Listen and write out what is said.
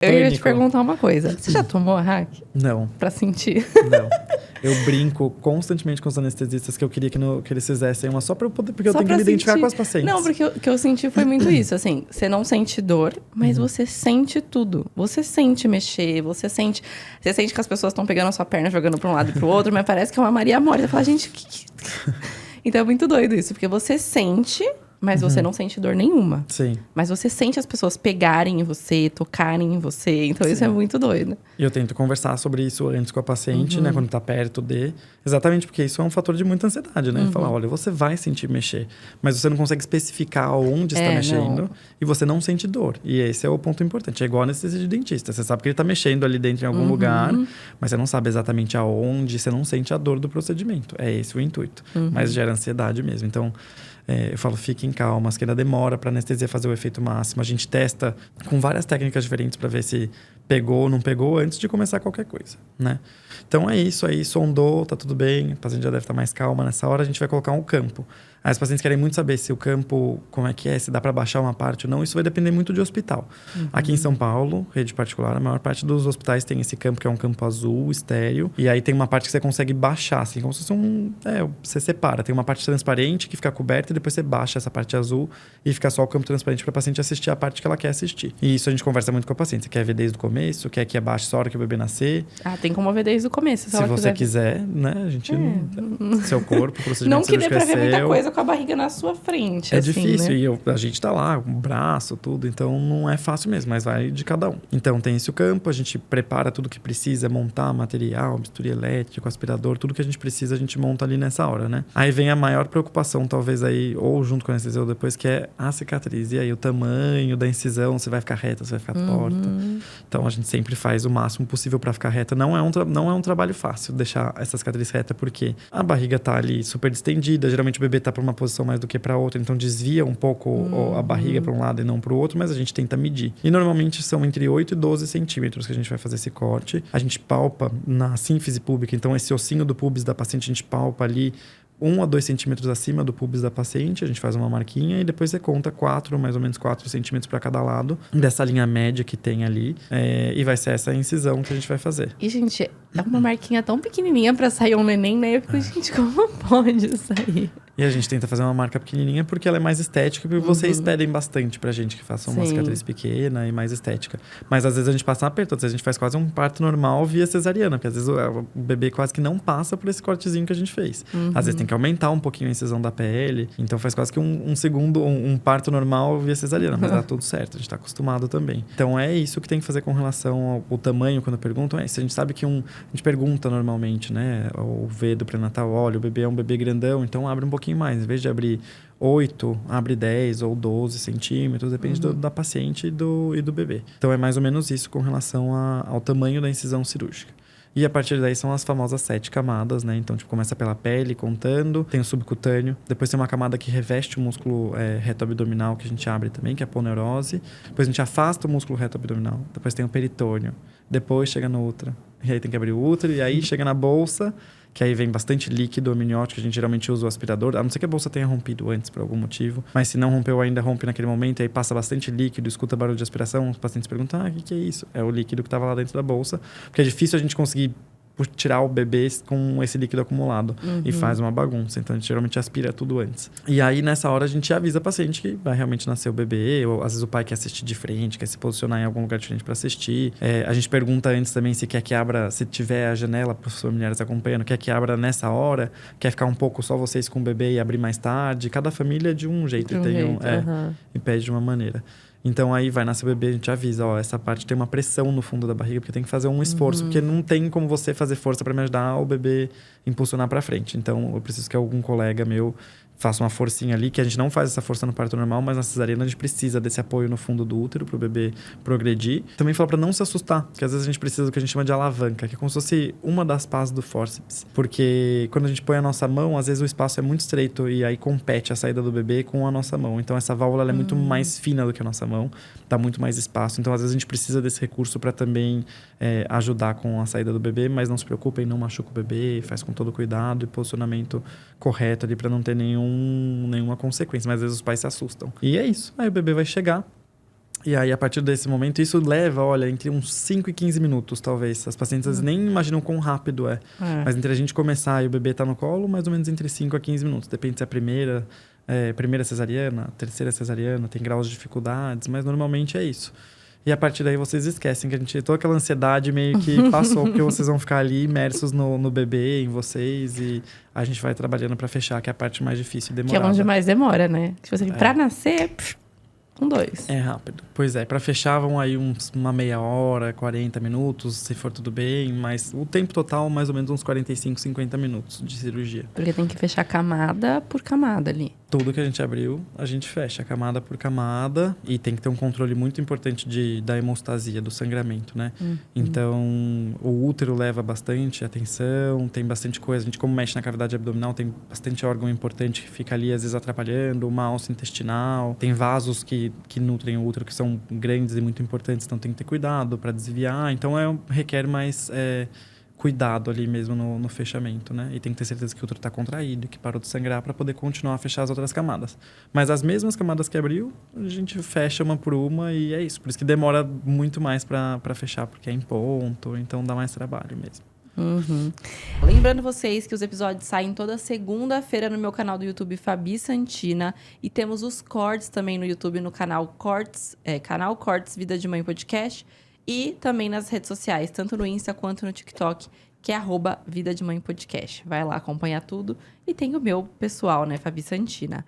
Eu ia te perguntar uma coisa. Você já tomou a hack? Não. Pra sentir? Não. Eu brinco constantemente com os anestesistas que eu queria que eles fizessem uma só pra eu poder... Porque eu tenho que me identificar com as pacientes. Não, porque o que eu senti foi muito isso. Assim, você não sente dor, mas você sente tudo. Você sente mexer, você sente que as pessoas estão pegando a sua perna, jogando pra um lado e pro outro, mas parece que é uma Maria Morta. Você fala, gente, Então é muito doido isso, porque você sente... Mas você não sente dor nenhuma. Sim. Mas você sente as pessoas pegarem em você, tocarem em você. Então, isso é muito doido. E eu tento conversar sobre isso antes com a paciente, né? Quando tá perto de... Exatamente, porque isso é um fator de muita ansiedade, né? Falar, olha, você vai sentir mexer. Mas você não consegue especificar onde está mexendo. Não. E você não sente dor. E esse é o ponto importante. É igual a anestesia de dentista. Você sabe que ele tá mexendo ali dentro em algum lugar. Mas você não sabe exatamente aonde. Você não sente a dor do procedimento. É esse o intuito. Mas gera ansiedade mesmo. Então... eu falo, fiquem calmas, que ainda demora para anestesia fazer o efeito máximo. A gente testa com várias técnicas diferentes para ver se pegou ou não pegou antes de começar qualquer coisa, né? Então é isso aí, sondou, tá tudo bem, a paciente já deve estar mais calma. Nessa hora a gente vai colocar um campo. Aí os pacientes querem muito saber se o campo, como é que é, se dá para baixar uma parte ou não. Isso vai depender muito de hospital. Aqui em São Paulo, rede particular, a maior parte dos hospitais tem esse campo, que é um campo azul, estéreo. E aí tem uma parte que você consegue baixar, assim, como se fosse você separa. Tem uma parte transparente que fica coberta e depois você baixa essa parte azul e fica só o campo transparente para a paciente assistir a parte que ela quer assistir. E isso a gente conversa muito com a paciente. Você quer ver desde o começo? Quer que abaixe só a hora que o bebê nascer? Tem como ver desde o começo, se você quiser, né? A gente seu corpo, o procedimento não que dê pra ver muita coisa com a barriga na sua frente. É difícil, né? E a gente tá lá, com o braço, tudo, então não é fácil mesmo, mas vai de cada um. Então tem esse o campo, a gente prepara tudo que precisa, montar material, bisturi elétrico, aspirador, tudo que a gente precisa, a gente monta ali nessa hora, né? Aí vem a maior preocupação, talvez aí, ou junto com a anestesia ou depois, que é a cicatriz. E aí o tamanho da incisão, se vai ficar reta, se vai ficar torta. Então a gente sempre faz o máximo possível pra ficar reta. Não é um trabalho fácil deixar essa cicatriz reta, porque a barriga tá ali super distendida, geralmente o bebê tá pra uma posição mais do que para outra, então desvia um pouco a barriga para um lado e não para o outro, mas a gente tenta medir. E normalmente são entre 8 e 12 centímetros que a gente vai fazer esse corte. A gente palpa na sínfise púbica, então esse ossinho do pubis da paciente a gente palpa ali 1 a 2 centímetros acima do pubis da paciente, a gente faz uma marquinha e depois você conta mais ou menos 4 centímetros para cada lado dessa linha média que tem ali, e vai ser essa incisão que a gente vai fazer. E, gente, é uma marquinha tão pequenininha para sair um neném, né? Eu fico, gente, como pode sair? E a gente tenta fazer uma marca pequenininha porque ela é mais estética, porque vocês pedem bastante pra gente que faça uma cicatriz pequena e mais estética. Mas às vezes a gente passa um aperto, às vezes a gente faz quase um parto normal via cesariana, porque às vezes o bebê quase que não passa por esse cortezinho que a gente fez. Às vezes tem que aumentar um pouquinho a incisão da pele, então faz quase que um parto normal via cesariana, mas dá tudo certo, a gente tá acostumado também. Então é isso que tem que fazer com relação ao tamanho, quando perguntam, se a gente sabe que a gente pergunta normalmente, né, o V do pré-natal, olha, o bebê é um bebê grandão, então abre um pouquinho mais, em vez de abrir 8, abre 10 ou 12 centímetros, depende da paciente e do bebê. Então é mais ou menos isso com relação ao tamanho da incisão cirúrgica. E a partir daí são as famosas 7 camadas, né? Então, começa pela pele, contando. Tem o subcutâneo. Depois tem uma camada que reveste o músculo reto abdominal, que a gente abre também, que é a aponeurose. Depois a gente afasta o músculo reto abdominal. Depois tem o peritônio. Depois chega no útero. E aí tem que abrir o útero. E aí chega na bolsa, que aí vem bastante líquido amniótico. A gente geralmente usa o aspirador, a não ser que a bolsa tenha rompido antes por algum motivo. Mas se não rompeu, ainda rompe naquele momento. E aí passa bastante líquido, escuta barulho de aspiração. Os pacientes perguntam, o que é isso? É o líquido que estava lá dentro da bolsa. Porque é difícil a gente conseguir tirar o bebê com esse líquido acumulado. E faz uma bagunça. Então, a gente geralmente aspira tudo antes. E aí, nessa hora, a gente avisa a paciente que vai realmente nascer o bebê. Ou, às vezes, o pai quer assistir de frente, quer se posicionar em algum lugar diferente para assistir. A gente pergunta antes também se quer que abra, se tiver a janela para os familiares acompanhando, quer que abra nessa hora, quer ficar um pouco só vocês com o bebê e abrir mais tarde. Cada família é de um jeito. E pede de uma maneira. Então, aí vai nascer o bebê, a gente avisa, essa parte tem uma pressão no fundo da barriga, porque tem que fazer um esforço, porque não tem como você fazer força para me ajudar o bebê impulsionar para frente. Então, eu preciso que algum colega meu faça uma forcinha ali, que a gente não faz essa força no parto normal, mas na cesariana a gente precisa desse apoio no fundo do útero pro bebê progredir. Também fala para não se assustar, porque às vezes a gente precisa do que a gente chama de alavanca, que é como se fosse uma das pás do fórceps. Porque quando a gente põe a nossa mão, às vezes o espaço é muito estreito e aí compete a saída do bebê com a nossa mão. Então essa válvula ela é muito mais fina do que a nossa mão, dá muito mais espaço. Então às vezes a gente precisa desse recurso para também ajudar com a saída do bebê, mas não se preocupem, não machuca o bebê, faz com todo cuidado e posicionamento correto ali para não ter nenhuma consequência, mas às vezes os pais se assustam. E é isso. Aí o bebê vai chegar E aí, a partir desse momento, isso leva, olha, entre uns 5 e 15 minutos, talvez. As pacientes nem imaginam quão rápido é. Mas entre a gente começar e o bebê tá no colo, mais ou menos entre 5 a 15 minutos. Depende se é a primeira cesariana, terceira cesariana, tem graus de dificuldades, mas normalmente é isso. E a partir daí vocês esquecem que toda aquela ansiedade meio que passou, porque vocês vão ficar ali imersos no bebê, em vocês, e a gente vai trabalhando para fechar, que é a parte mais difícil e demorada. Que é onde mais demora, né? Tipo assim, pra nascer, 2. É rápido. Pois é, para fechar vão aí uma meia hora, 40 minutos, se for tudo bem, mas o tempo total mais ou menos uns 45, 50 minutos de cirurgia. Porque tem que fechar camada por camada ali. Tudo que a gente abriu, a gente fecha, camada por camada. E tem que ter um controle muito importante da hemostasia, do sangramento, né? Então, o útero leva bastante atenção, tem bastante coisa. A gente, como mexe na cavidade abdominal, tem bastante órgão importante que fica ali, às vezes, atrapalhando. Uma alça intestinal. Tem vasos que nutrem o útero, que são grandes e muito importantes. Então, tem que ter cuidado para desviar. Então, requer mais... cuidado ali mesmo no fechamento, né? E tem que ter certeza que o útero está contraído, que parou de sangrar para poder continuar a fechar as outras camadas. Mas as mesmas camadas que abriu, a gente fecha uma por uma e é isso. Por isso que demora muito mais para fechar, porque é em ponto, então dá mais trabalho mesmo. Lembrando vocês que os episódios saem toda segunda-feira no meu canal do YouTube Fabi Santina. E temos os cortes também no YouTube, no canal Cortes Vida de Mãe Podcast. E também nas redes sociais, tanto no Insta quanto no TikTok, que é @Vida de Mãe Podcast. Vai lá acompanhar tudo. E tem o meu pessoal, né, Fabi Santina.